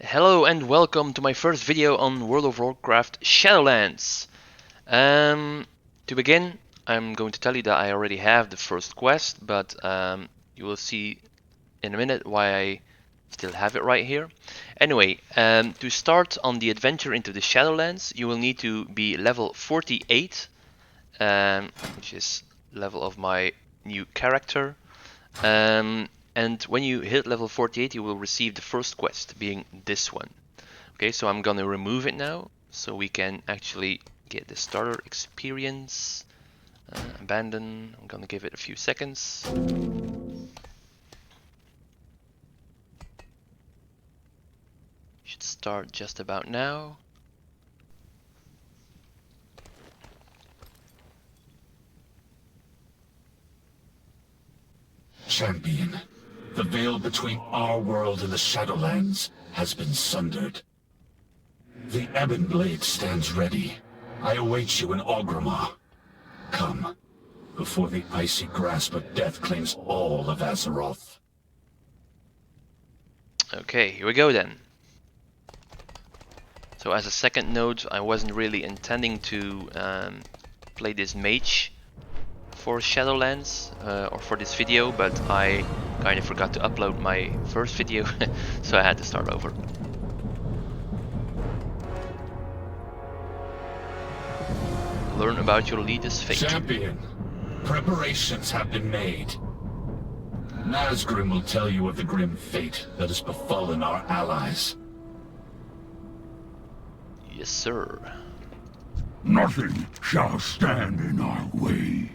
Hello and welcome to my first video on World of Warcraft Shadowlands. To begin, I'm going to tell you that I already have the first quest, but you will see in a minute why I still have it right here. Anyway, to start on the adventure into the Shadowlands, you will need to be level 48, which is level of my new character. And when you hit level 48, you will receive the first quest, being this one. Okay, so I'm gonna remove it now, so we can actually get the starter experience. Abandon, I'm gonna give it a few seconds. Should start just about now. Champion, the veil between our world and the Shadowlands has been sundered. The Ebon Blade stands ready. I await you in Orgrimmar. Come, before the icy grasp of death claims all of Azeroth. Okay, here we go then. So as a second note, I wasn't really intending to play this mage for Shadowlands or for this video, but I kind of forgot to upload my first video, so I had to start over. Learn about your leader's fate. Champion, preparations have been made. Nazgrim will tell you of the grim fate that has befallen our allies. Yes, sir. Nothing shall stand in our way.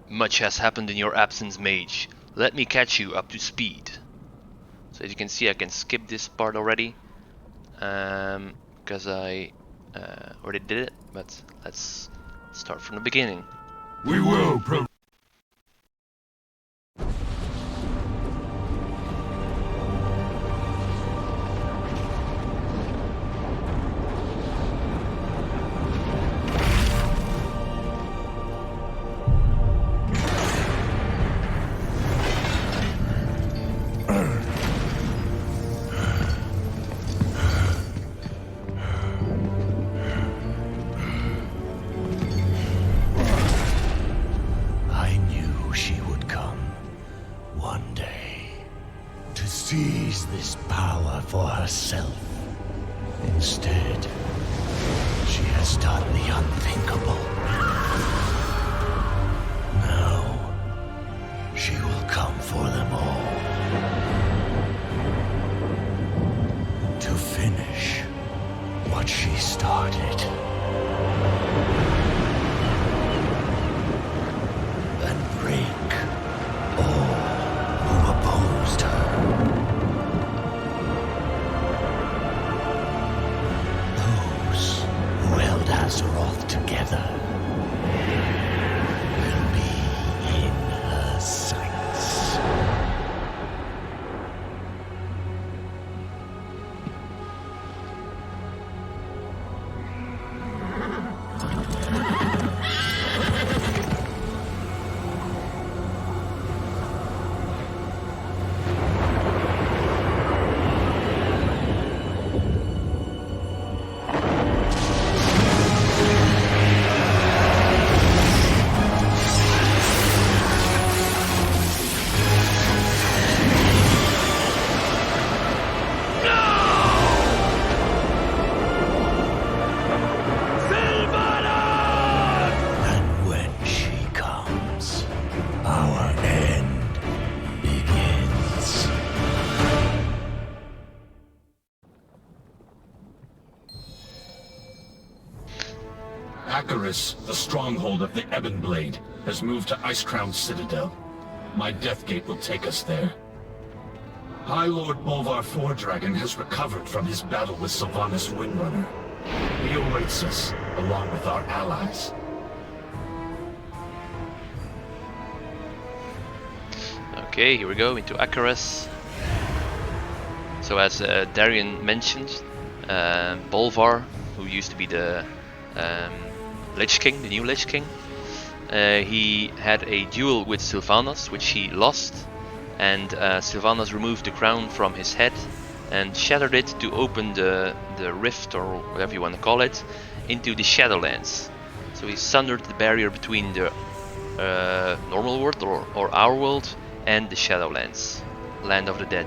Much has happened in your absence, mage. Let me catch you up to speed. So as you can see, I can skip this part already, because I already did it, but let's start from the beginning. We will seize this power for herself. Instead, she has done the unthinkable. Now, she will come for them all. To finish what she started. And break all who opposed her. Azeroth together will be in her sights. The stronghold of the Ebon Blade, has moved to Icecrown Citadel. My Deathgate will take us there. High Lord Bolvar Fordragon has recovered from his battle with Sylvanas Windrunner. He awaits us, along with our allies. Okay, here we go, into Akaras. So as Darian mentioned, Bolvar, who used to be the Lich King, the new Lich King, he had a duel with Sylvanas, which he lost, and Sylvanas removed the crown from his head and shattered it to open the rift, or whatever you want to call it, into the Shadowlands. So he sundered the barrier between the normal world, or our world, and the Shadowlands, land of the dead.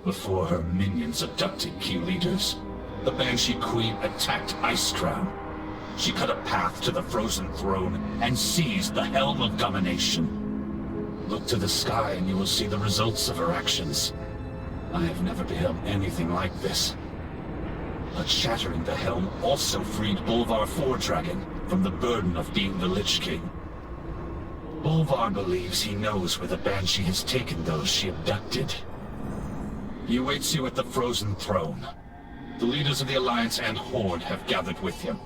Before her minions abducted key leaders, the Banshee Queen attacked Icecrown. She cut a path to the Frozen Throne and seized the Helm of Domination. Look to the sky and you will see the results of her actions. I have never beheld anything like this. But shattering the Helm also freed Bolvar Foredragon from the burden of being the Lich King. Bolvar believes he knows where the Banshee has taken those she abducted. He awaits you at the Frozen Throne. The leaders of the Alliance and Horde have gathered with him.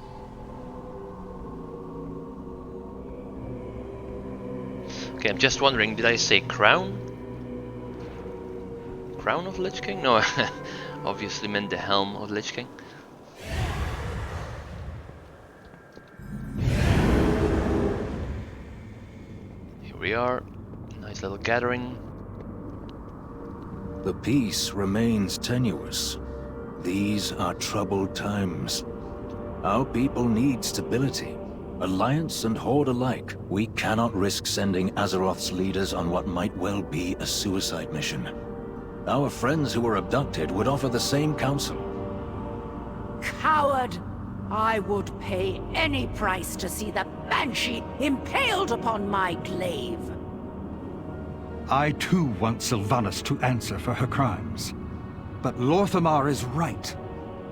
Okay, I'm just wondering, did I say crown? Crown of Lich King? No, obviously meant the Helm of Lich King. Here we are, nice little gathering. The peace remains tenuous. These are troubled times. Our people need stability. Alliance and Horde alike. We cannot risk sending Azeroth's leaders on what might well be a suicide mission. Our friends who were abducted would offer the same counsel. Coward! I would pay any price to see the Banshee impaled upon my glaive. I too want Sylvanas to answer for her crimes. But Lorthamar is right.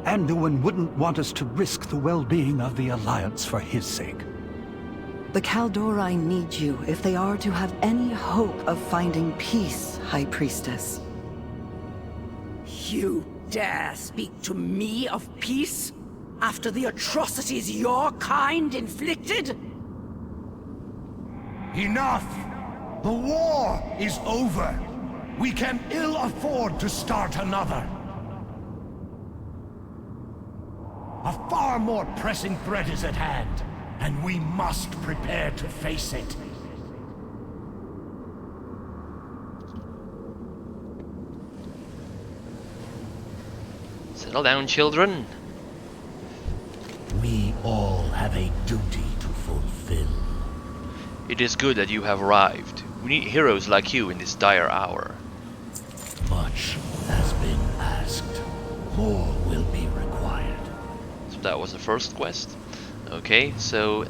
Anduin wouldn't want us to risk the well-being of the Alliance for his sake. The Kaldori need you if they are to have any hope of finding peace, High Priestess. You dare speak to me of peace? After the atrocities your kind inflicted? Enough! The war is over! We can ill afford to start another. A far more pressing threat is at hand, and we must prepare to face it. Settle down, children. We all have a duty to fulfill. It is good that you have arrived. We need heroes like you in this dire hour. Much has been asked. More will be required. So that was the first quest. Okay, so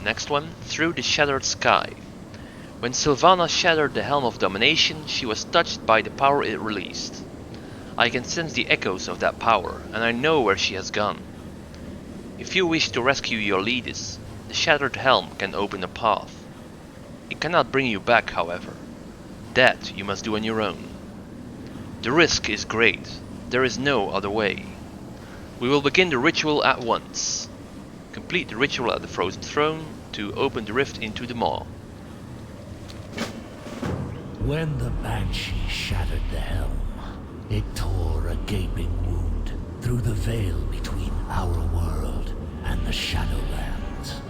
next one. Through the Shattered Sky. When Sylvanas shattered the Helm of Domination, she was touched by the power it released. I can sense the echoes of that power, and I know where she has gone. If you wish to rescue your leaders, the Shattered Helm can open a path. It cannot bring you back, however. That you must do on your own. The risk is great. There is no other way. We will begin the ritual at once. Complete the ritual at the Frozen Throne to open the rift into the Maw. When the Banshee shattered the helm, it tore a gaping wound through the veil between our world and the Shadowlands.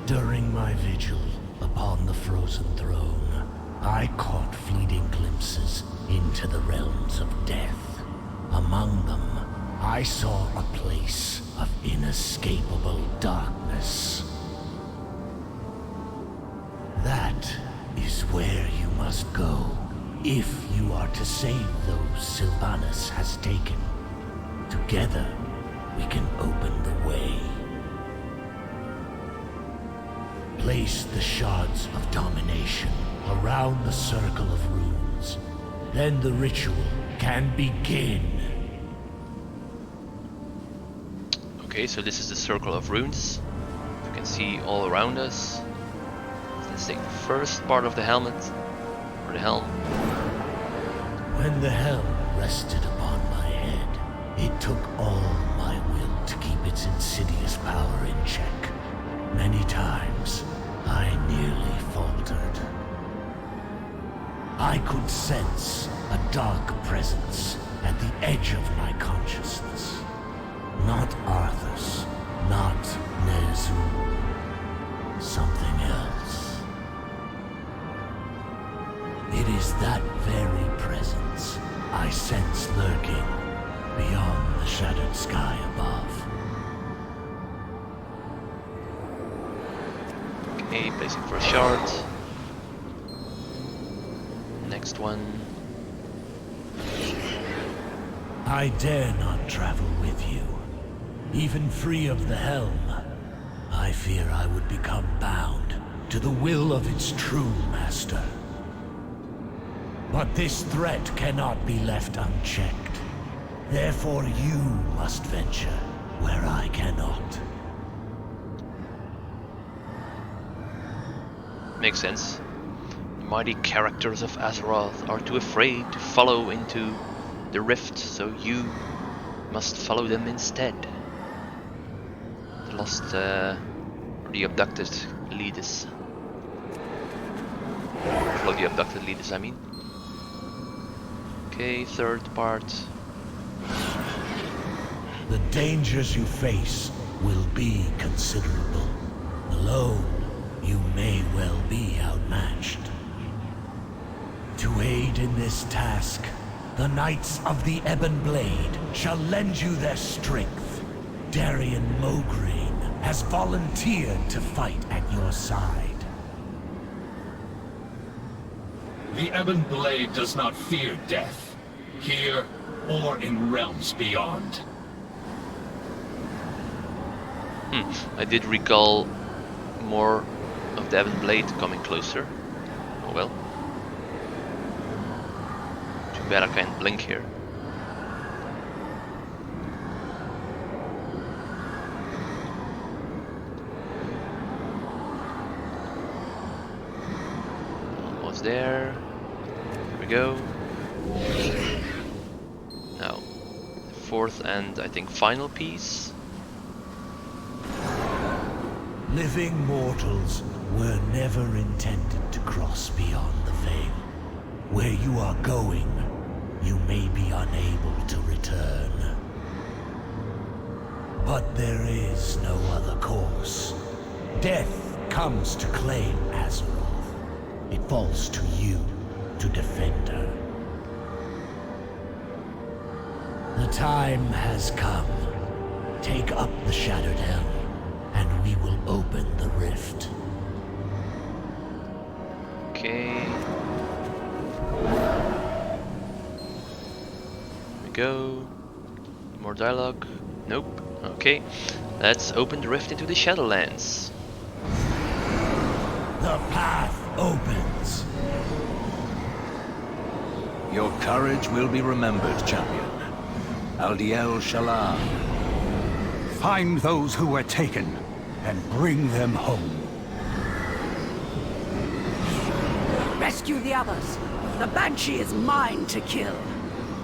During my vigil upon the Frozen Throne, I caught fleeting glimpses into the realms of death. Among them, I saw a place of inescapable darkness. That is where you must go, if you are to save those Sylvanas has taken. Together, we can open the way. Place the shards of domination around the circle of runes. Then the ritual can begin. Okay, so this is the Circle of Runes. You can see all around us. Let's take the first part of the helmet, or the helm. When the helm rested upon my head, it took all my will to keep its insidious power in check. Many times, I nearly faltered. I could sense a dark presence at the edge of my consciousness. Not Arthur's, not something else. It is that very presence I sense lurking beyond the shadowed sky above. Okay, placing for a shard. Next one. I dare not travel with you. Even free of the helm, I fear I would become bound to the will of its true master. But this threat cannot be left unchecked. Therefore you must venture where I cannot. Makes sense. The mighty characters of Azeroth are too afraid to follow into the rift, so you must follow them instead. The lost, or the abducted leaders. Follow the abducted leaders, I mean. Okay, third part. The dangers you face will be considerable. Alone, you may well be outmatched. To aid in this task, the Knights of the Ebon Blade shall lend you their strength. Darian Mograine has volunteered to fight at your side. The Ebon Blade does not fear death, here or in realms beyond. I did recall more of the Ebon Blade coming closer. Oh well. Too bad I can't blink here. Almost there. Here we go. Now, the fourth and I think final piece. Living mortals were never intended to cross beyond the veil. Where you are going, you may be unable to return. But there is no other course. Death comes to claim Azeroth. It falls to you to defend her. The time has come. Take up the Shattered Helm, and we will open the rift. Okay. Here we go. More dialogue. Nope. Okay. Let's open the rift into the Shadowlands. The path opens. Your courage will be remembered, champion. Aldiel Shalar. Find those who were taken and bring them home. Rescue the others. The Banshee is mine to kill.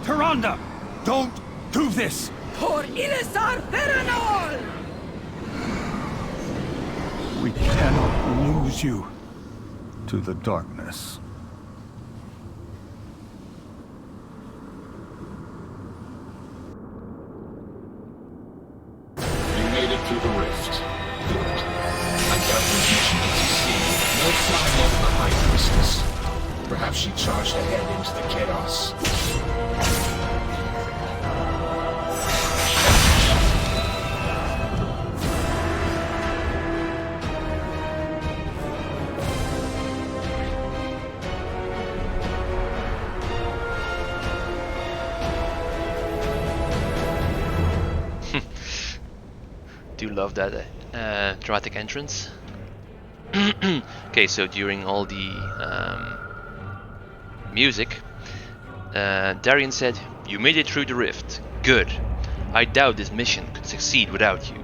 Tyrande, don't do this! For Ilisar Perenol! We cannot lose you to the darkness. You made it through the rift. Good. I doubt this mission will succeed. No sign of the High Priestess. Perhaps she charged ahead into the chaos. Do love that dramatic entrance. Okay, so during all the music, Darian said, "You made it through the rift. Good. I doubt this mission could succeed without you.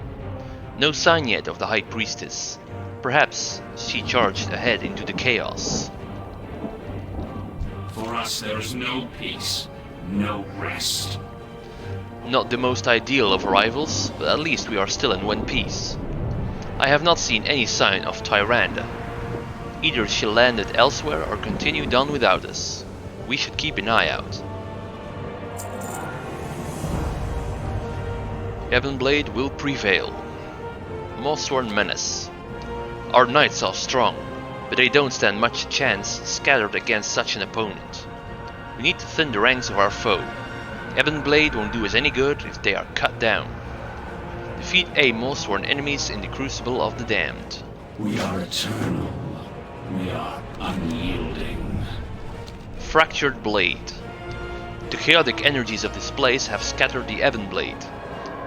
No sign yet of the High Priestess. Perhaps she charged ahead into the chaos." For us, there is no peace, no rest. Not the most ideal of arrivals, but at least we are still in one piece. I have not seen any sign of Tyrande. Either she landed elsewhere or continued on without us. We should keep an eye out. Ebon Blade will prevail. Mossworn menace. Our knights are strong, but they don't stand much chance scattered against such an opponent. We need to thin the ranks of our foe. Ebonblade won't do us any good if they are cut down. Defeat a Mossworn enemies in the Crucible of the Damned. We are eternal. We are unyielding. Fractured Blade. The chaotic energies of this place have scattered the Ebonblade.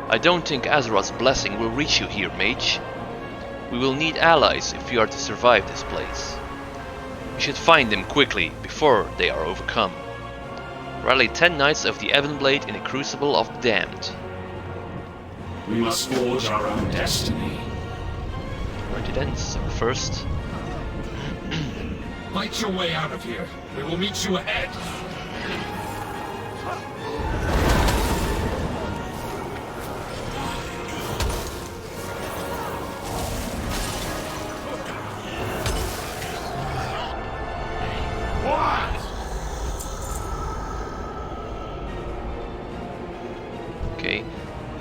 I don't think Azeroth's blessing will reach you here, mage. We will need allies if we are to survive this place. We should find them quickly, before they are overcome. Rally 10 Knights of the Ebonblade in the Crucible of the Damned. We must forge our own destiny. Right, it ends first. Fight your way out of here. We will meet you ahead. Okay,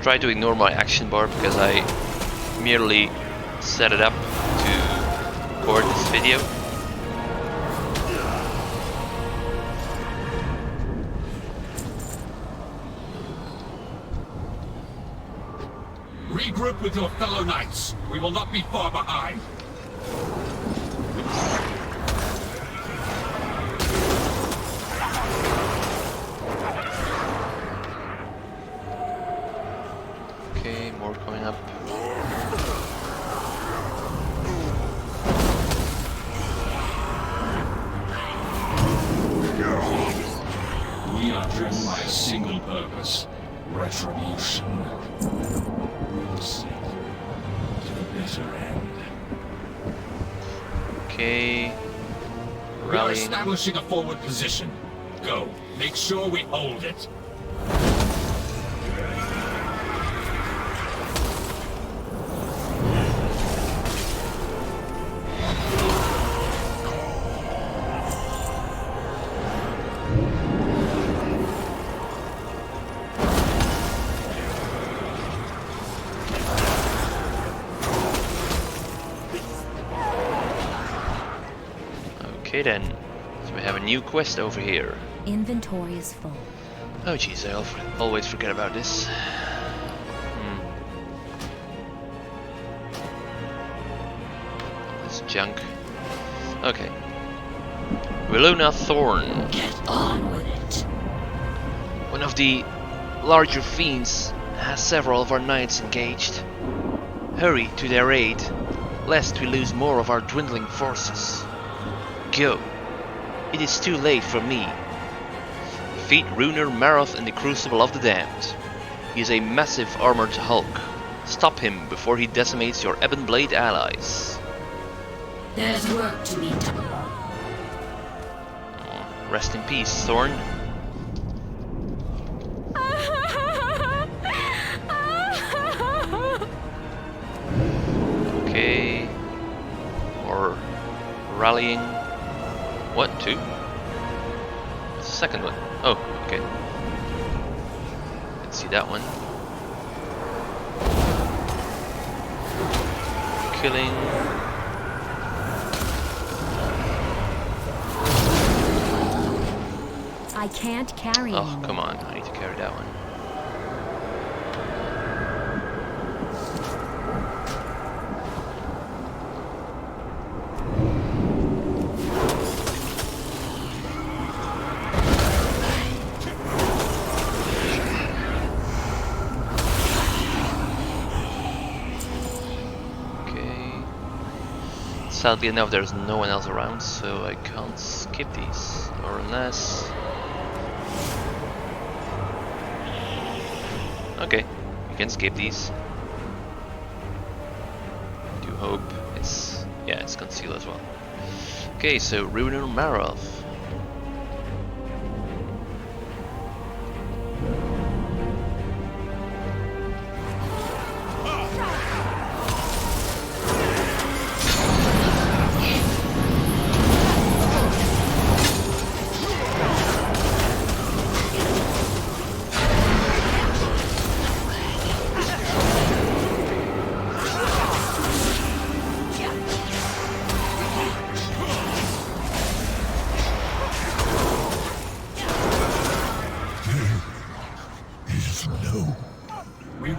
try to ignore my action bar because I merely set it up to record this video. Regroup with your fellow knights. We will not be far behind. Okay, more coming up. We are driven by a single purpose. Retribution. We'll see. To the bitter end. Okay. We are Rallying. establishing a forward position. Go. Make sure we hold it. Okay then. So we have a new quest over here. Inventory is full. Oh jeez, I always forget about this. This junk. Okay. Willona Thorn. Get on with it. One of the larger fiends has several of our knights engaged. Hurry to their aid, lest we lose more of our dwindling forces. Go. It is too late for me. Defeat Runer Maroth in the Crucible of the Damned. He is a massive armored hulk. Stop him before he decimates your Ebonblade allies. There's work to be done. Rest in peace, Thorn. Okay. Or rallying. What? Two? What's the second one? Oh, okay. Let's see that one. Killing. I can't carry Oh, anymore. come on. I need to carry that one. Sadly enough, there's no one else around, so I can't skip these. Or unless... Okay, we can skip these. I do hope it's... yeah, it's conceal as well. Okay, so Runer Maroth.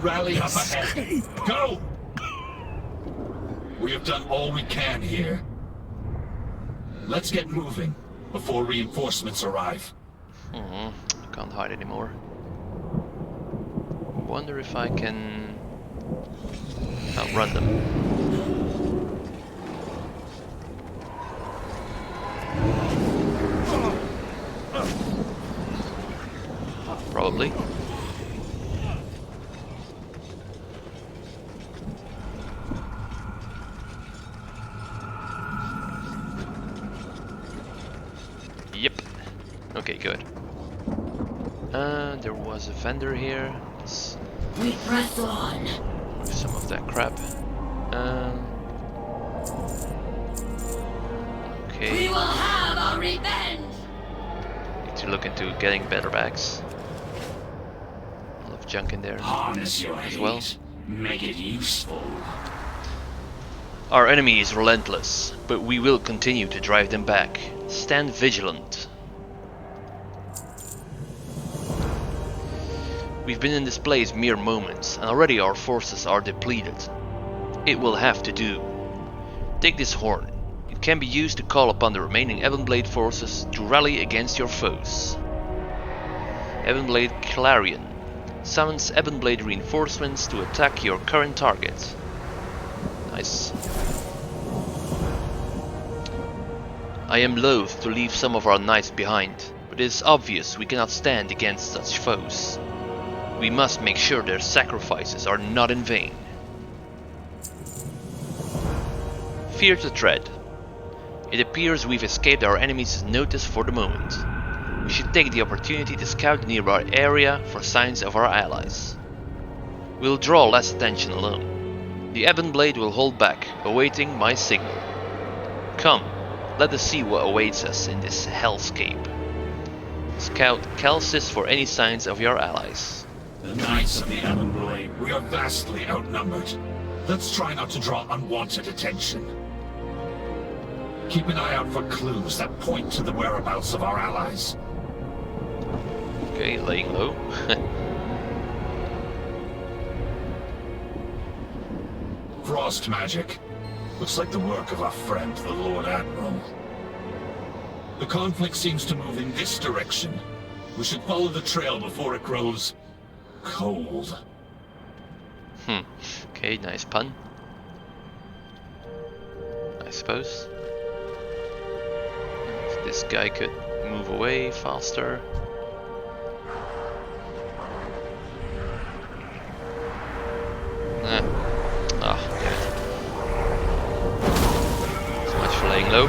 rally up ahead. Go! We have done all we can here. Let's get moving before reinforcements arrive. I can't hide anymore. Wonder if I can outrun them. Probably. Yep. Okay, good. There was a vendor here. Let's We press on. move some of that crap. We Okay. will have our revenge. Need to look into getting better bags. A lot of junk in there Harness your as well. hate. Make it useful. Our enemy is relentless, but we will continue to drive them back. Stand vigilant. We've been in this place mere moments, and already our forces are depleted. It will have to do. Take this horn. It can be used to call upon the remaining Ebonblade forces to rally against your foes. Ebonblade Clarion summons Ebonblade reinforcements to attack your current target. Nice. I am loath to leave some of our knights behind, but it is obvious we cannot stand against such foes. We must make sure their sacrifices are not in vain. Fear to tread. It appears we've escaped our enemies' notice for the moment. We should take the opportunity to scout the nearby area for signs of our allies. We'll draw less attention alone. The Ebonblade will hold back, awaiting my signal. Come, let us see what awaits us in this hellscape. Scout Calcis for any signs of your allies. The Knights of the Ebonblade, we are vastly outnumbered. Let's try not to draw unwanted attention. Keep an eye out for clues that point to the whereabouts of our allies. Okay, laying low. Frost magic. Looks like the work of our friend, the Lord Admiral. The conflict seems to move in this direction. We should follow the trail before it grows cold. Okay, nice pun. I suppose. If this guy could move away faster. Ah, damn it. So much for laying low.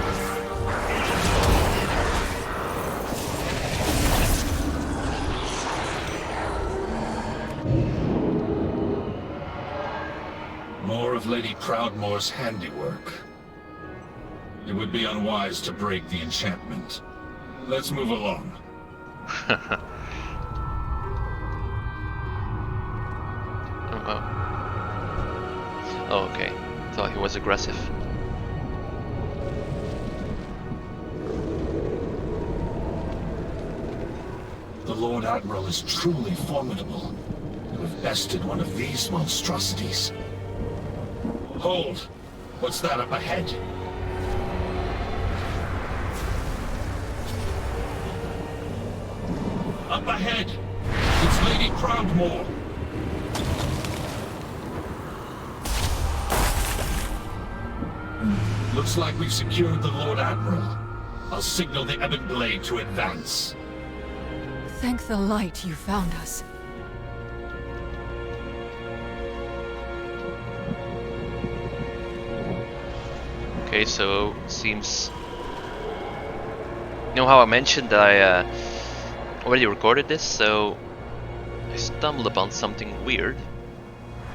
More of Lady Proudmoore's handiwork. It would be unwise to break the enchantment. Let's move along. Oh, okay. Thought he was aggressive. The Lord Admiral is truly formidable. You have bested one of these monstrosities. Hold! What's that up ahead? Up ahead! It's Lady Proudmoore! Looks like we've secured the Lord Admiral. I'll signal the Ebonblade to advance. Thank the light you found us. Okay, so seems. You know how I mentioned that I already recorded this, so I stumbled upon something weird.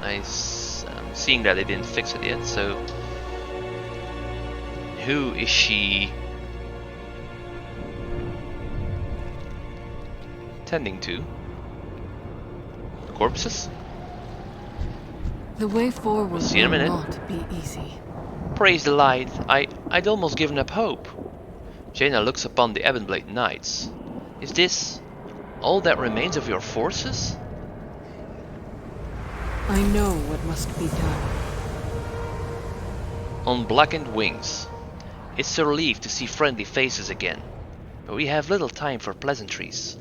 I'm seeing that they didn't fix it yet, so who is she tending to? Corpses? The way forward see in a will minute. not be easy. Praise the light, I'd almost given up hope. Jaina looks upon the Ebonblade Knights. Is this all that remains of your forces? I know what must be done. On blackened wings. It's a relief to see friendly faces again, but we have little time for pleasantries.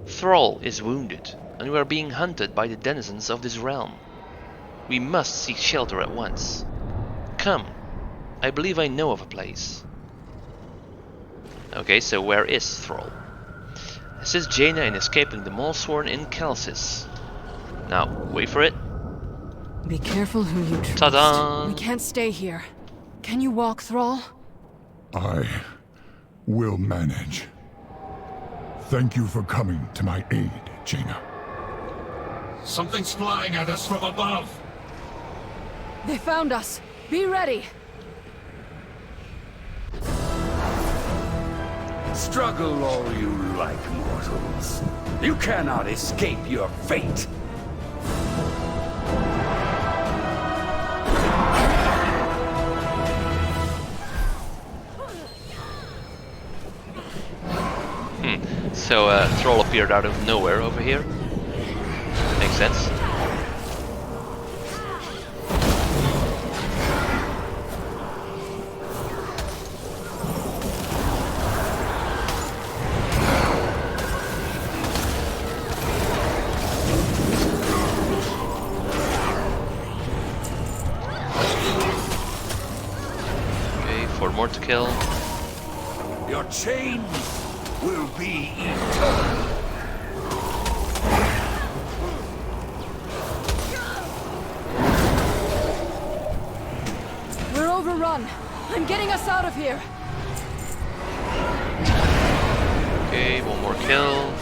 Thrall is wounded, and we are being hunted by the denizens of this realm. We must seek shelter at once. Come, I believe I know of a place. Okay, so where is Thrall? Assist Jaina in escaping the Maulsworn in Calcis. Now, wait for it. Be careful who you trust. Ta-da! We can't stay here. Can you walk, Thrall? I will manage. Thank you for coming to my aid, Jaina. Something's flying at us from above! They found us. Be ready. Struggle all you like, mortals. You cannot escape your fate. So Thrall appeared out of nowhere over here. Makes sense. Okay, 4 more to kill. Your chains will be eternal. We're overrun. I'm getting us out of here. Okay, 1 more kill.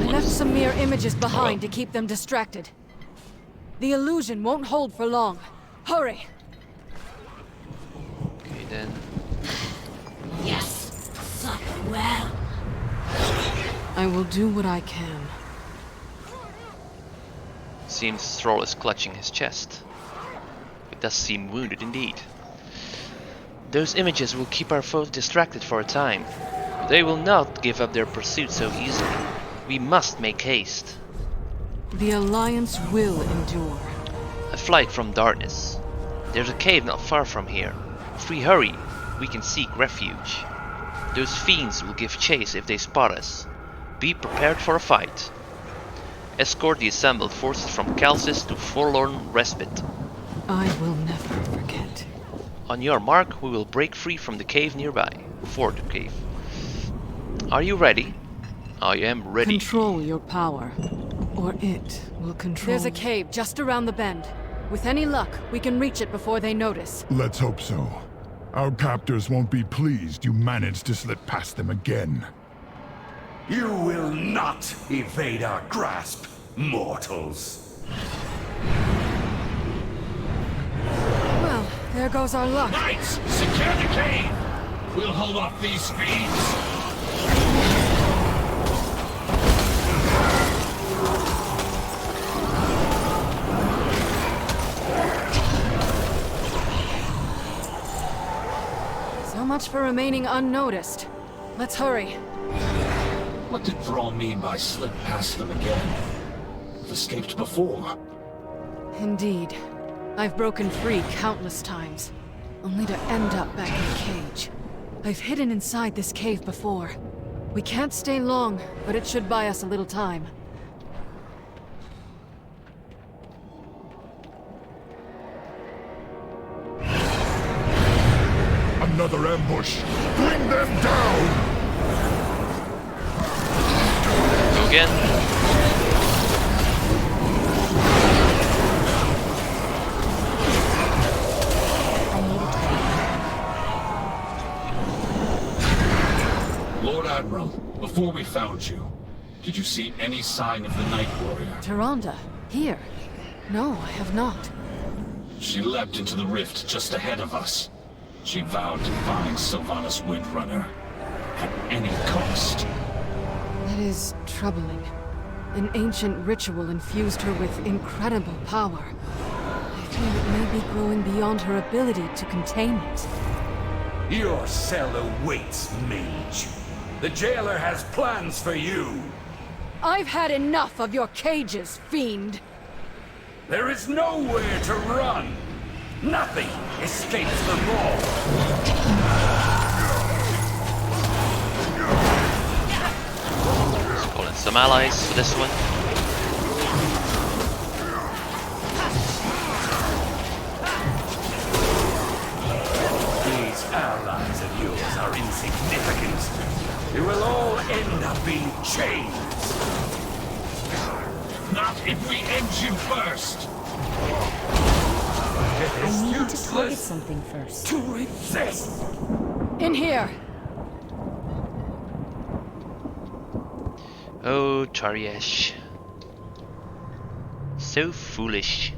I left some mere images behind to keep them distracted. The illusion won't hold for long. Hurry! Okay then. Yes, sup well. I will do what I can. Seems Thrall is clutching his chest. It does seem wounded indeed. Those images will keep our foes distracted for a time, but they will not give up their pursuit so easily. We must make haste. The Alliance will endure. A flight from darkness. There's a cave not far from here. If we hurry, we can seek refuge. Those fiends will give chase if they spot us. Be prepared for a fight. Escort the assembled forces from Calcis to Forlorn Respite. I will never forget. On your mark, we will break free from the cave nearby. For the cave. Are you ready? I am ready. Control your power, or it will control. There's a cave just around the bend. With any luck, we can reach it before they notice. Let's hope so. Our captors won't be pleased you managed to slip past them again. You will not evade our grasp, mortals. Well, there goes our luck. Knights, secure the cave! We'll hold off these fiends! So much for remaining unnoticed. Let's hurry. What did Thrall mean by slip past them again? We've escaped before. Indeed. I've broken free countless times, only to end up back in a cage. I've hidden inside this cave before. We can't stay long, but it should buy us a little time. Another ambush! Bring them down! Go again. Lord Admiral, before we found you, did you see any sign of the Night Warrior? Tyrande, here? No, I have not. She leapt into the rift just ahead of us. She vowed to find Sylvanas Windrunner at any cost. That is troubling. An ancient ritual infused her with incredible power. I fear it may be growing beyond her ability to contain it. Your cell awaits, mage. The jailer has plans for you. I've had enough of your cages, fiend. There is nowhere to run. Nothing escapes the law. Let's call in some allies for this one. These allies of yours are insignificant. They will all end up in chains. Not if we end you first! I need to target something first. To resist! In here! Oh, Tariesh. So foolish.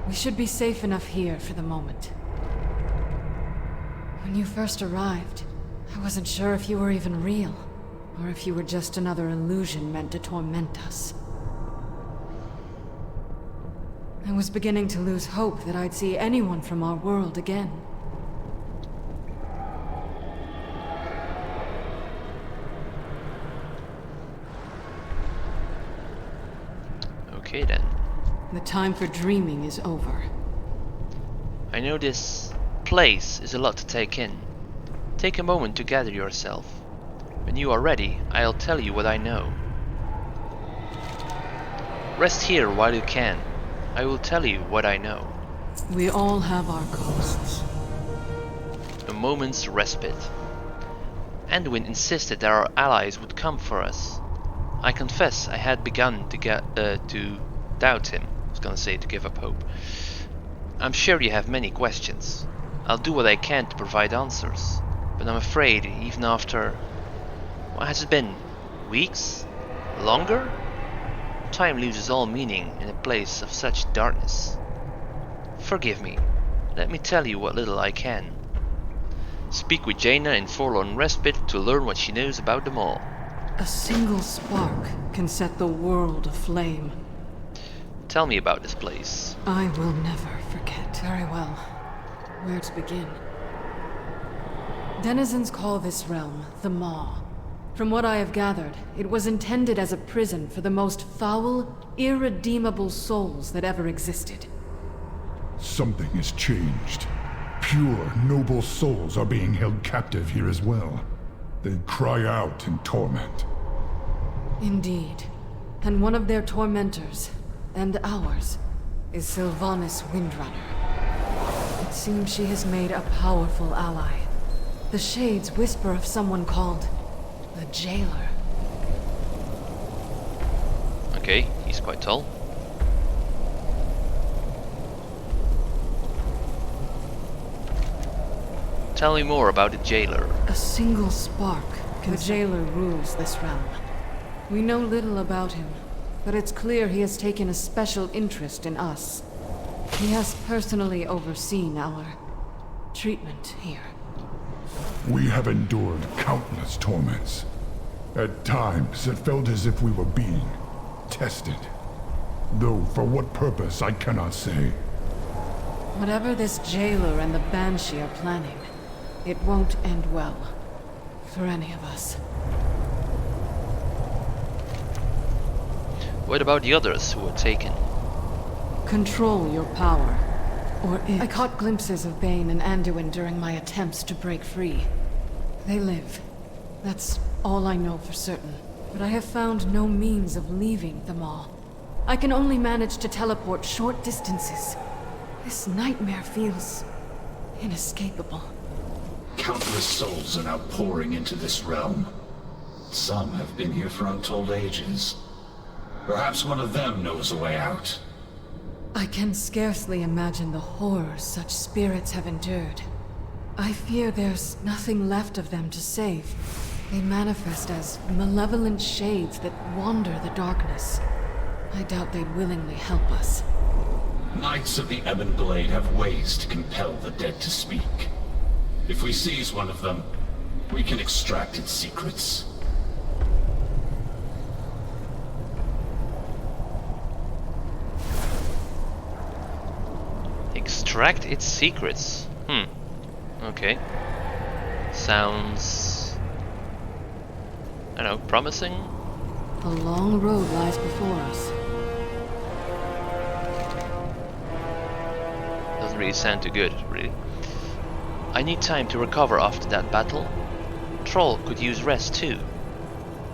We should be safe enough here for the moment. When you first arrived, I wasn't sure if you were even real, or if you were just another illusion meant to torment us. I was beginning to lose hope that I'd see anyone from our world again. Okay then. The time for dreaming is over. I know this place is a lot to take in. Take a moment to gather yourself. When you are ready, I'll tell you what I know. Rest here while you can. I will tell you what I know. We all have our ghosts. A moment's respite. Anduin insisted that our allies would come for us. I confess I had begun to doubt him. I was gonna say to give up hope. I'm sure you have many questions. I'll do what I can to provide answers. But I'm afraid even after... what has it been? Weeks? Longer? Time loses all meaning in a place of such darkness. Forgive me. Let me tell you what little I can. Speak with Jaina in forlorn respite to learn what she knows about them all. A single spark can set the world aflame. Tell me about this place. I will never forget. Very well. Where to begin? Denizens call this realm the Maw. From what I have gathered, it was intended as a prison for the most foul, irredeemable souls that ever existed. Something has changed. Pure, noble souls are being held captive here as well. They cry out in torment. Indeed. And one of their tormentors, and ours, is Sylvanas Windrunner. It seems she has made a powerful ally. The Shades whisper of someone called the Jailer. Okay, he's quite tall. Tell me more about the Jailer. A single spark. The Jailer rules this realm. We know little about him, but it's clear he has taken a special interest in us. He has personally overseen our treatment here. We have endured countless torments. At times, it felt as if we were being tested. Though for what purpose, I cannot say. Whatever this Jailer and the Banshee are planning, it won't end well. For any of us. What about the others who were taken? Control your power. Or it. I caught glimpses of Bane and Anduin during my attempts to break free. They live. That's all I know for certain. But I have found no means of leaving them all. I can only manage to teleport short distances. This nightmare feels inescapable. Countless souls are now pouring into this realm. Some have been here for untold ages. Perhaps one of them knows a way out. I can scarcely imagine the horrors such spirits have endured. I fear there's nothing left of them to save. They manifest as malevolent shades that wander the darkness. I doubt they'd willingly help us. Knights of the Ebon Blade have ways to compel the dead to speak. If we seize one of them, we can extract its secrets. extract its secrets. Okay. Sounds... I don't know, promising? A long road lies before us. Doesn't really sound too good, really. I need time to recover after that battle. Troll could use rest too.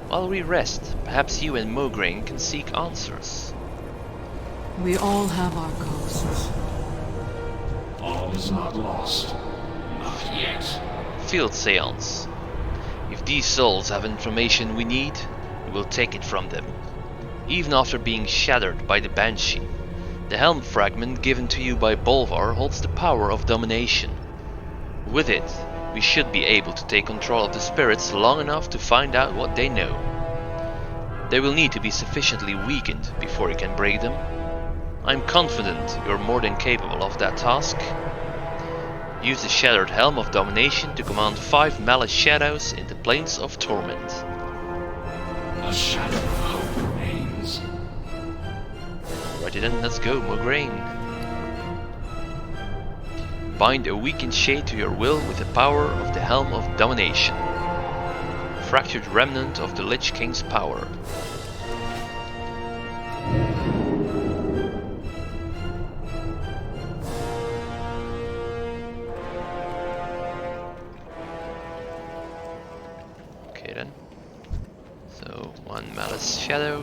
While we rest, perhaps you and Mograine can seek answers. We all have our ghosts. All is not lost. Not yet. Field Seance. If these souls have information we need, we will take it from them. Even after being shattered by the Banshee, the Helm Fragment given to you by Bolvar holds the power of domination. With it, we should be able to take control of the spirits long enough to find out what they know. They will need to be sufficiently weakened before you can break them. I'm confident you're more than capable of that task. Use the Shattered Helm of Domination to command 5 Malice Shadows in the Plains of Torment. A shadow of hope remains. Alrighty then, let's go, Mograine. Bind a weakened shade to your will with the power of the Helm of Domination. Fractured remnant of the Lich King's power. Okay then. So, 1 Malice Shadow.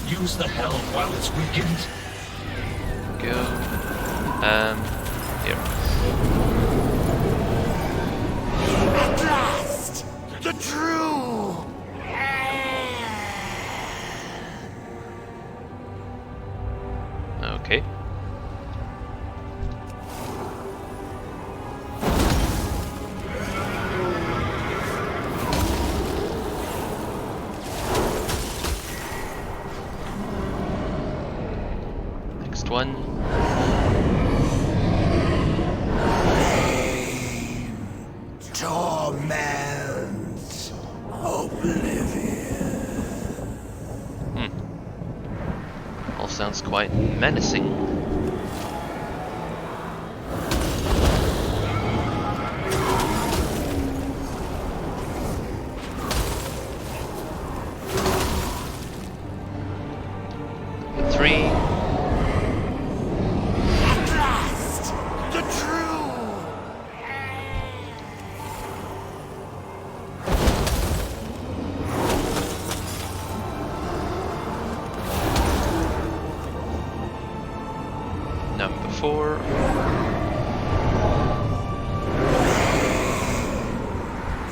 Use the helm while it's weakened. Go. Here. At last, the true. Okay. Next one. Torment. Oblivion. All sounds quite menacing. Three. At last, the true. Number 4.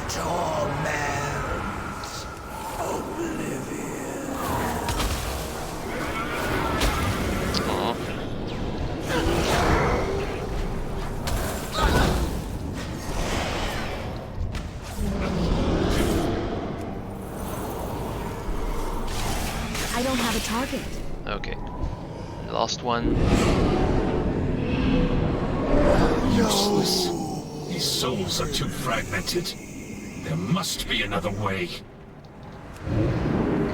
Torment. Oblivion. Aw. I don't have a target. Okay. The last one. Useless. These souls are too fragmented. There must be another way.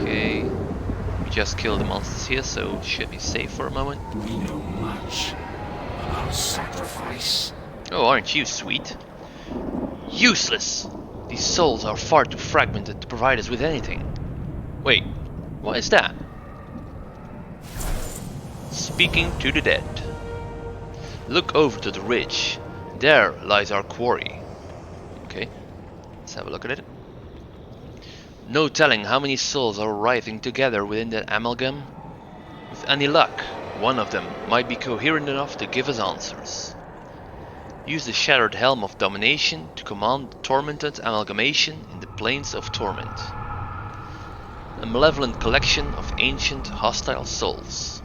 Okay. We just killed the monsters here, so should be safe for a moment. We know much about sacrifice. Oh, aren't you sweet? Useless! These souls are far too fragmented to provide us with anything. Wait, what is that? Speaking to the dead. Look over to the ridge. There lies our quarry. Okay, let's have a look at it. No telling how many souls are writhing together within that amalgam. With any luck, one of them might be coherent enough to give us answers. Use the Shattered Helm of Domination to command the tormented amalgamation in the Plains of Torment. A malevolent collection of ancient, hostile souls.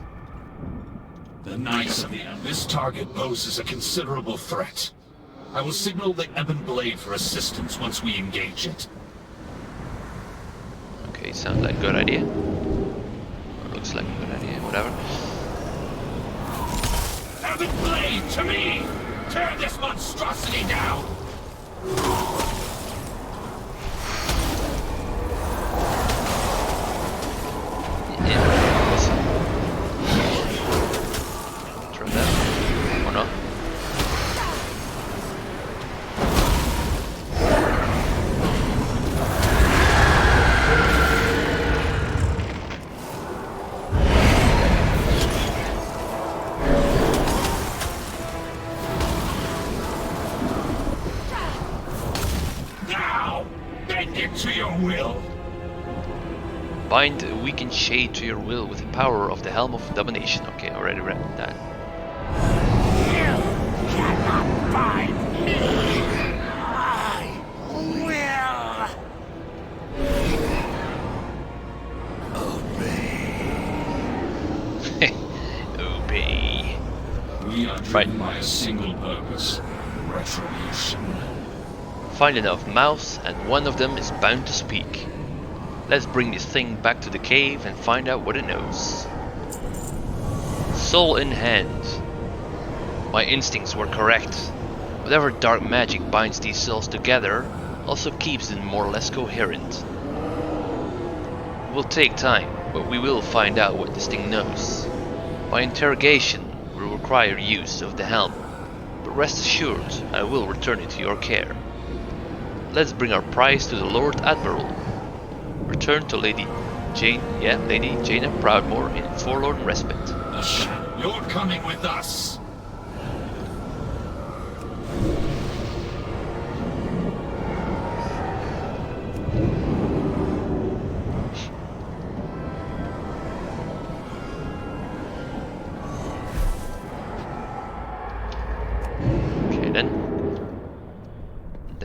The Knights of the Ebon. This target poses a considerable threat. I will signal the Ebon Blade for assistance once we engage it. Okay, sounds like a good idea. Or looks like a good idea, whatever. Ebon Blade, to me! Tear this monstrosity down! Bind a weakened shade to your will with the power of the Helm of Domination. Okay, already read that. You cannot bind me! I will! Obey. We are driven by a single purpose: retribution. Find enough mouths and one of them is bound to speak. Let's bring this thing back to the cave and find out what it knows. Soul in hand. My instincts were correct. Whatever dark magic binds these souls together also keeps them more or less coherent. It will take time, but we will find out what this thing knows. My interrogation will require use of the helm, but rest assured I will return it to your care. Let's bring our prize to the Lord Admiral. Return to Lady Jaina Proudmoore in forlorn respite. You're coming with us! Okay then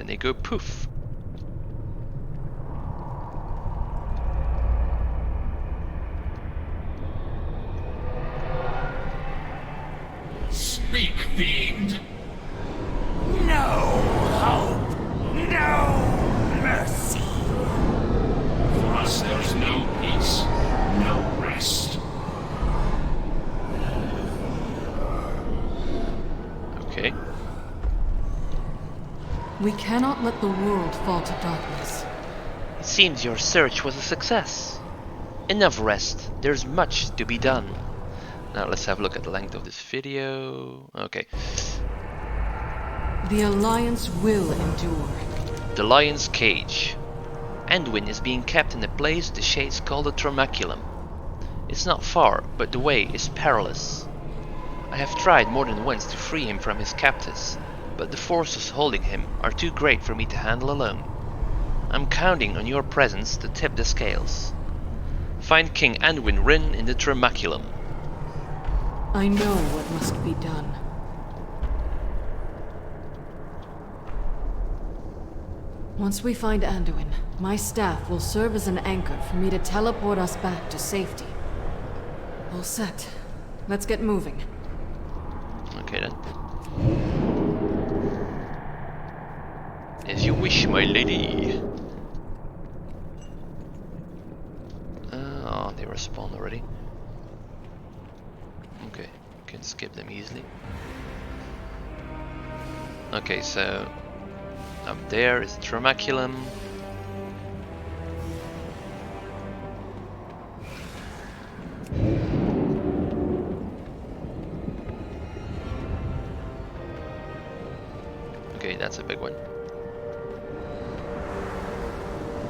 they go poof. Speak, fiend! No hope! No mercy! For us there's no peace, no rest. Okay. We cannot let the world fall to darkness. It seems your search was a success. Enough rest. There's much to be done. Now let's have a look at the length of this video. Okay. The Alliance will endure. The Lion's Cage. Anduin is being kept in a place the Shades call the Tramaculum. It's not far, but the way is perilous. I have tried more than once to free him from his captors, but the forces holding him are too great for me to handle alone. I'm counting on your presence to tip the scales. Find King Anduin Rin in the Tramaculum. I know what must be done. Once we find Anduin, my staff will serve as an anchor for me to teleport us back to safety. All set. Let's get moving. Okay then. As you wish, my lady. Oh, they respawned already. Okay, can skip them easily. Okay, so up there is the Tramaculum. Okay, that's a big one.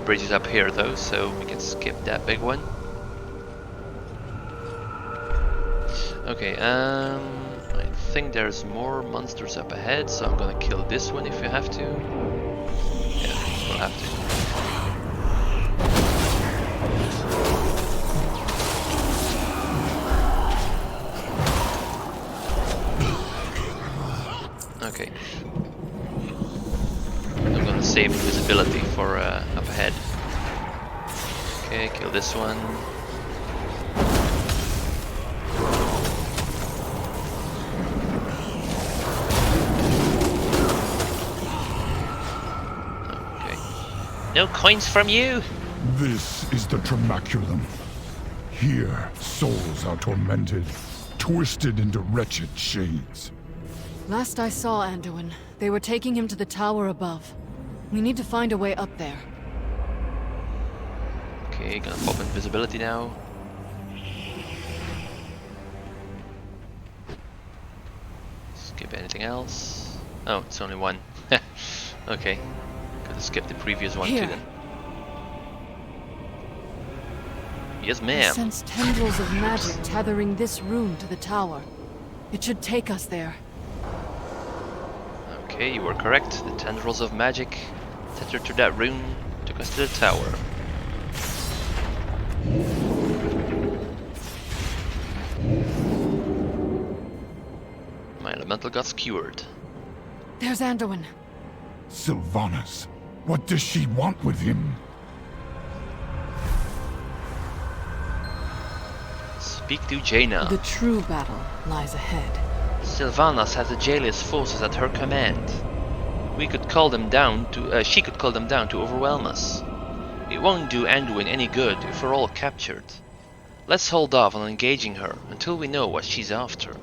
Bridge is up here though, so we can skip that big one. Okay, I think there's more monsters up ahead, so I'm gonna kill this one if you have to. Yeah, we'll have to. Okay. I'm gonna save invisibility for up ahead. Okay, kill this one. No coins from you! This is the Tramaculum. Here, souls are tormented, twisted into wretched shades. Last I saw Anduin, they were taking him to the tower above. We need to find a way up there. Okay, gonna pop invisibility now. Skip anything else? Oh, it's only one. Okay. Gotta skip the previous one Here. too then. Yes, ma'am. I sense tendrils of magic tethering this room to the tower. It should take us there. Okay, you were correct. The tendrils of magic tethered to that rune took us to the tower. elemental got skewered. There's Anduin. Sylvanas, what does she want with him? Speak to Jaina. The true battle lies ahead. Sylvanas has the Jailers' forces at her command. She could call them down to overwhelm us. It won't do Anduin any good if we're all captured. Let's hold off on engaging her until we know what she's after.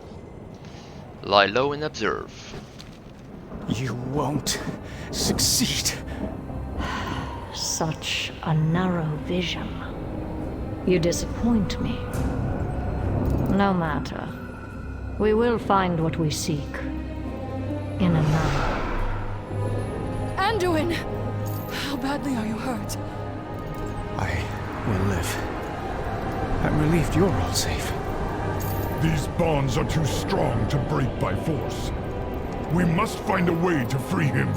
Lie low and observe. You won't succeed. Such a narrow vision. You disappoint me. No matter. We will find what we seek. In another. Anduin! How badly are you hurt? I will live. I'm relieved you're all safe. These bonds are too strong to break by force. We must find a way to free him.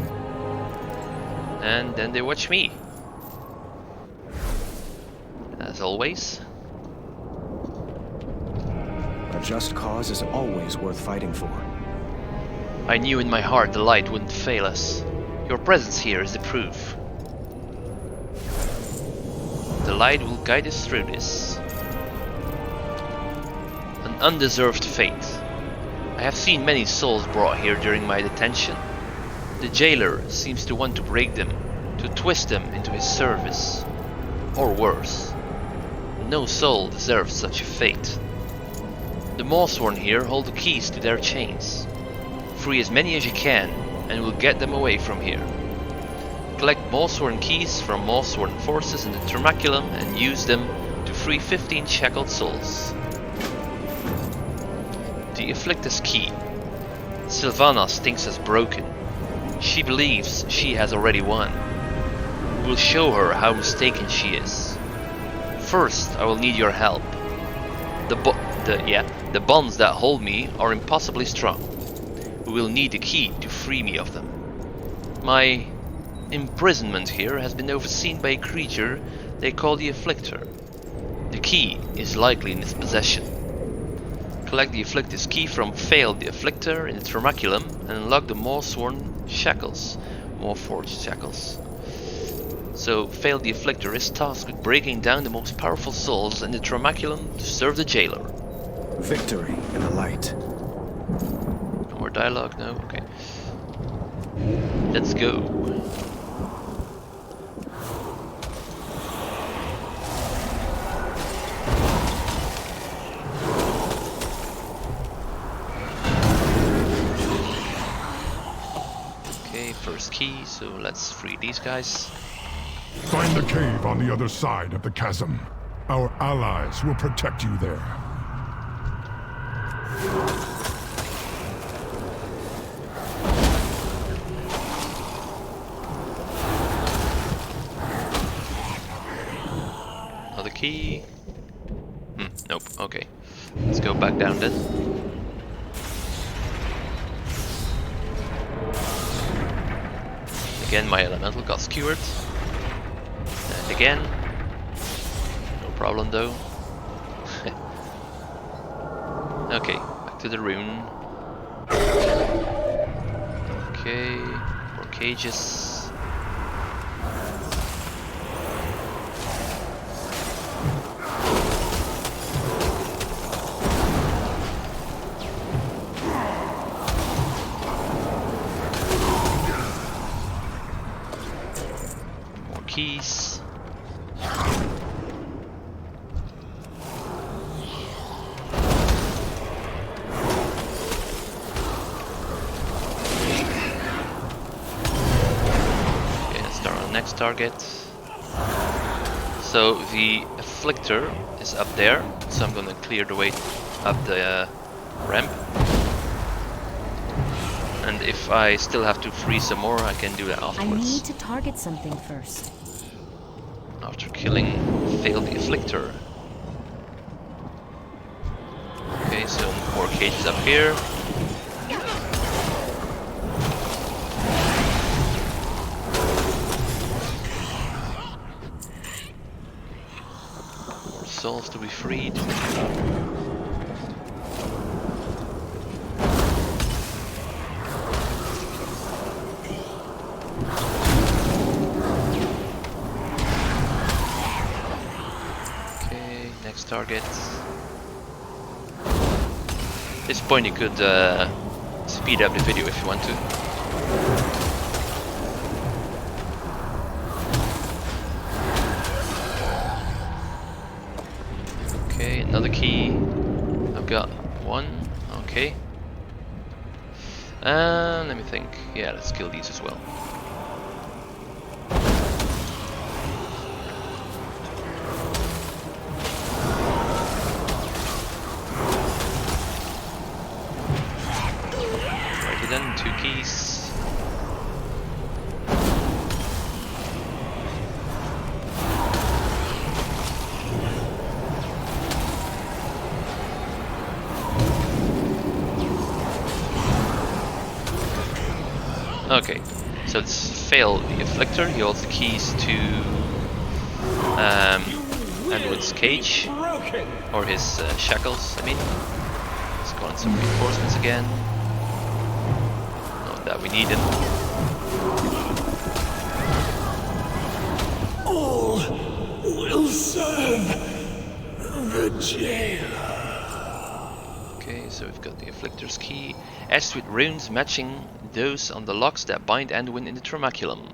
And then they watch me. As always. A just cause is always worth fighting for. I knew in my heart the light wouldn't fail us. Your presence here is the proof. The light will guide us through this. An undeserved fate. I have seen many souls brought here during my detention. The jailer seems to want to break them, to twist them into his service. Or worse. No soul deserves such a fate. The Mossworn here hold the keys to their chains. Free as many as you can, and we'll get them away from here. Collect Mossworn keys from Mossworn forces in the Termaculum and use them to free 15 shackled souls. The Afflictus key. Sylvanas thinks us broken. She believes she has already won. We'll show her how mistaken she is. First, I will need your help. The bonds that hold me are impossibly strong. We will need the key to free me of them. My imprisonment here has been overseen by a creature they call the Afflictor. The key is likely in its possession. Collect the Afflictor's key from Fail the Afflictor in the Termaculum and unlock the Mossworn shackles. Morforged shackles. So, Fail the Afflictor is tasked with breaking down the most powerful souls in the Termaculum to serve the jailer. Victory in the light. No more dialogue? No? Okay. Let's go. Okay, first key, so let's free these guys. Find the cave on the other side of the chasm. Our allies will protect you there. Another key. Nope, okay. Let's go back down then. Again, my elemental got skewered. And again. No problem though. Okay, back to the rune. Okay, more cages. More keys. Next target. So the Afflictor is up there, so I'm gonna clear the way up the ramp. And if I still have to free some more, I can do that afterwards. I need to target something first. After killing Fail the Afflictor. Okay, so more cages up here. Souls to be freed. target. At this point you could speed up the video if you want to. Okay, another key. I've got one. Okay. Let me think. Yeah, let's kill these as well. Righty then, 2 keys. Okay, so let's fail the Afflictor. He holds the keys to Anduin's cage, or his shackles, I mean. Let's go on some reinforcements again. Not that we need them. All will serve the jailer. Okay, so we've got the Afflictor's key, etched with runes matching those on the locks that bind Anduin in the Tramaculum.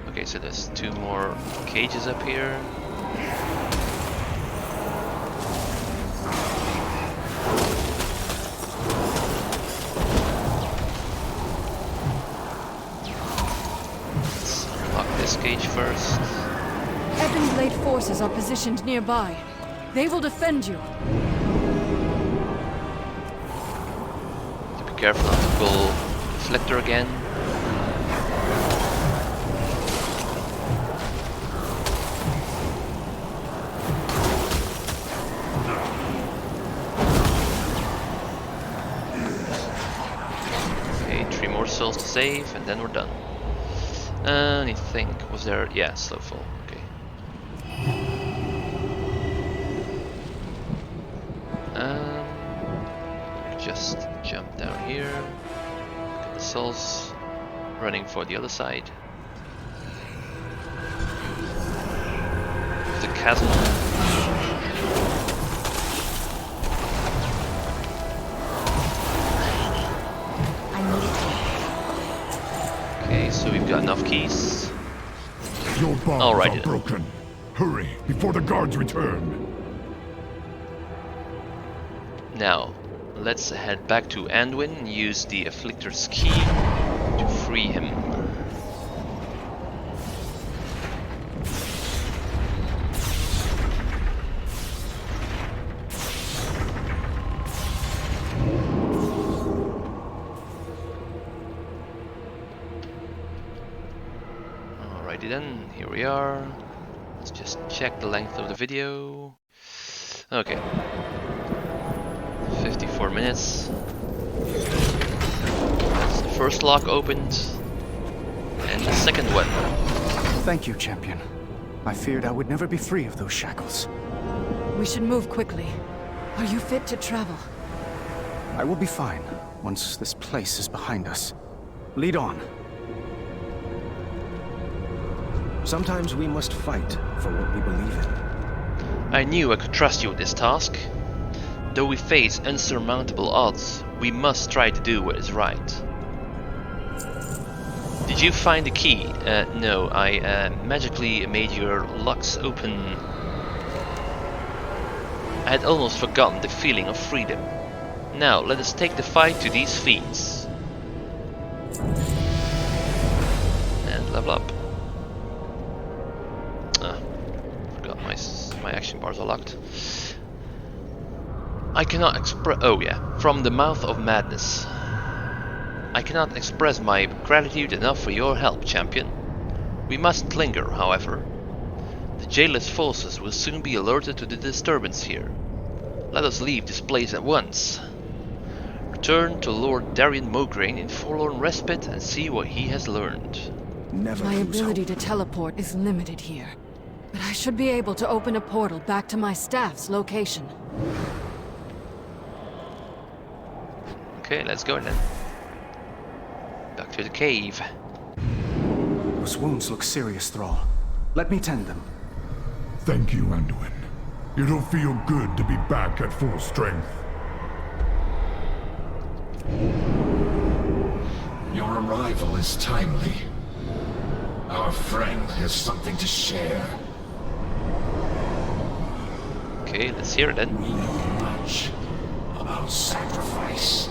Okay, so there's 2 more cages up here. Let's unlock this cage first. Ebonblade forces are positioned nearby. They will defend you. Be careful not to pull the Afflictor again. Okay, 3 more souls to save and then we're done. I need to think, was there... yeah, slow fall, okay. Just jump down here. Look at the souls running for the other side. The chasm. Okay, so we've got enough keys. Your bombs are broken. Hurry, before the guards return. Now, let's head back to Anduin and use the Afflictor's key to free him. Alrighty then, here we are. Let's just check the length of the video. Okay. 54 minutes. That's the first lock opened. And the second one. Thank you, champion. I feared I would never be free of those shackles. We should move quickly. Are you fit to travel? I will be fine once this place is behind us. Lead on. Sometimes we must fight for what we believe in. I knew I could trust you with this task. Though we face unsurmountable odds, we must try to do what is right. Did you find the key? No, I magically made your locks open. I had almost forgotten the feeling of freedom. Now, let us take the fight to these feats. And level up. Forgot my action bars are locked. I cannot express... oh yeah, from the mouth of madness. I cannot express my gratitude enough for your help, champion. We mustn't linger, however. The jailer's forces will soon be alerted to the disturbance here. Let us leave this place at once. Return to Lord Darien Mograine in forlorn respite and see what he has learned. My ability to teleport is limited here, but I should be able to open a portal back to my staff's location. Okay, let's go then. Back to the cave. Those wounds look serious, Thrall. Let me tend them. Thank you, Anduin. It'll feel good to be back at full strength. Your arrival is timely. Our friend has something to share. Okay, let's hear it then. We know much about sacrifice.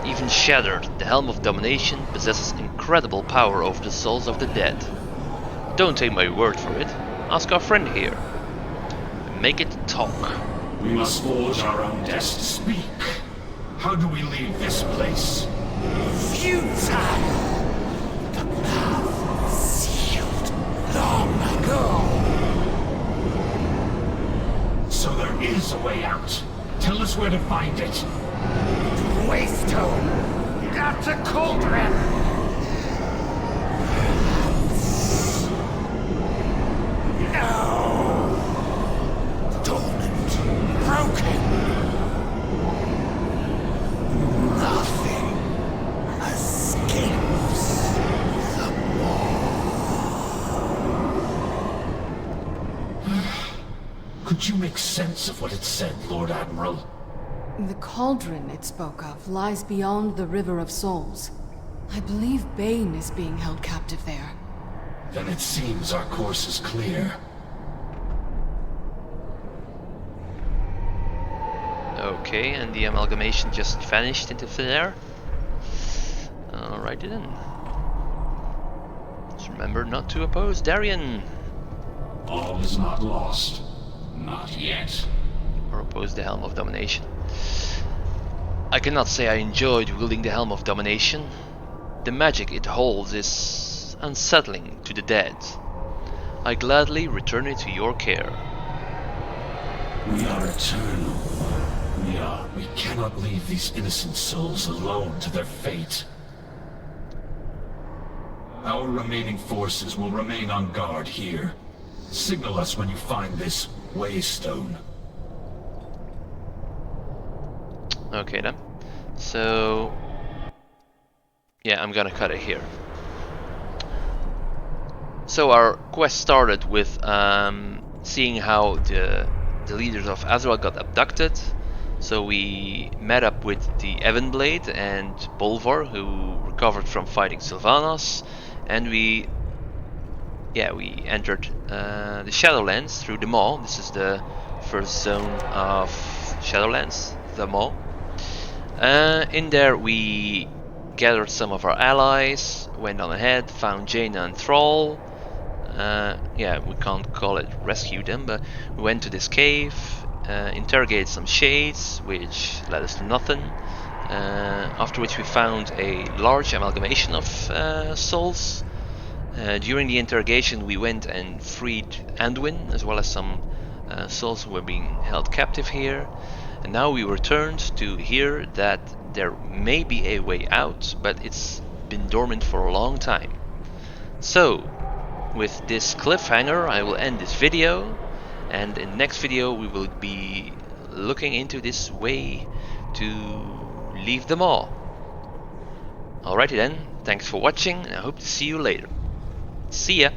Even shattered, the Helm of Domination possesses incredible power over the souls of the dead. Don't take my word for it. Ask our friend here. Make it talk. We must forge our own death to speak. How do we leave this place? Futile! The path sealed long ago. So there is a way out. Tell us where to find it. Waystone! Got to Cauldron! No! Dormant. Broken. Nothing escapes the Could you make sense of what it said, Lord Admiral? The cauldron it spoke of lies beyond the River of Souls. I believe Bane is being held captive there. Then it seems our course is clear. Okay, and the amalgamation just vanished into thin air. Alrighty then. Just remember not to oppose Darien. All is not lost. Not yet. Or oppose the Helm of Domination. I cannot say I enjoyed wielding the Helm of Domination. The magic it holds is unsettling to the dead. I gladly return it to your care. We are eternal. We cannot leave these innocent souls alone to their fate. Our remaining forces will remain on guard here. Signal us when you find this Waystone. Okay then. So yeah, I'm gonna cut it here. So our quest started with seeing how the leaders of Azrael got abducted. So we met up with the Ebonblade and Bolvar, who recovered from fighting Sylvanas, and we entered the Shadowlands through the Maw. This is the first zone of Shadowlands, the Maw. In there we gathered some of our allies, went on ahead, found Jaina and Thrall. We can't call it rescue them, but we went to this cave, interrogated some shades, which led us to nothing. After which we found a large amalgamation of souls. During the interrogation we went and freed Anduin, as well as some souls who were being held captive here. And now we returned to hear that there may be a way out, but it's been dormant for a long time. So, with this cliffhanger I will end this video, and in the next video we will be looking into this way to leave them all. Alrighty then, thanks for watching, and I hope to see you later. See ya!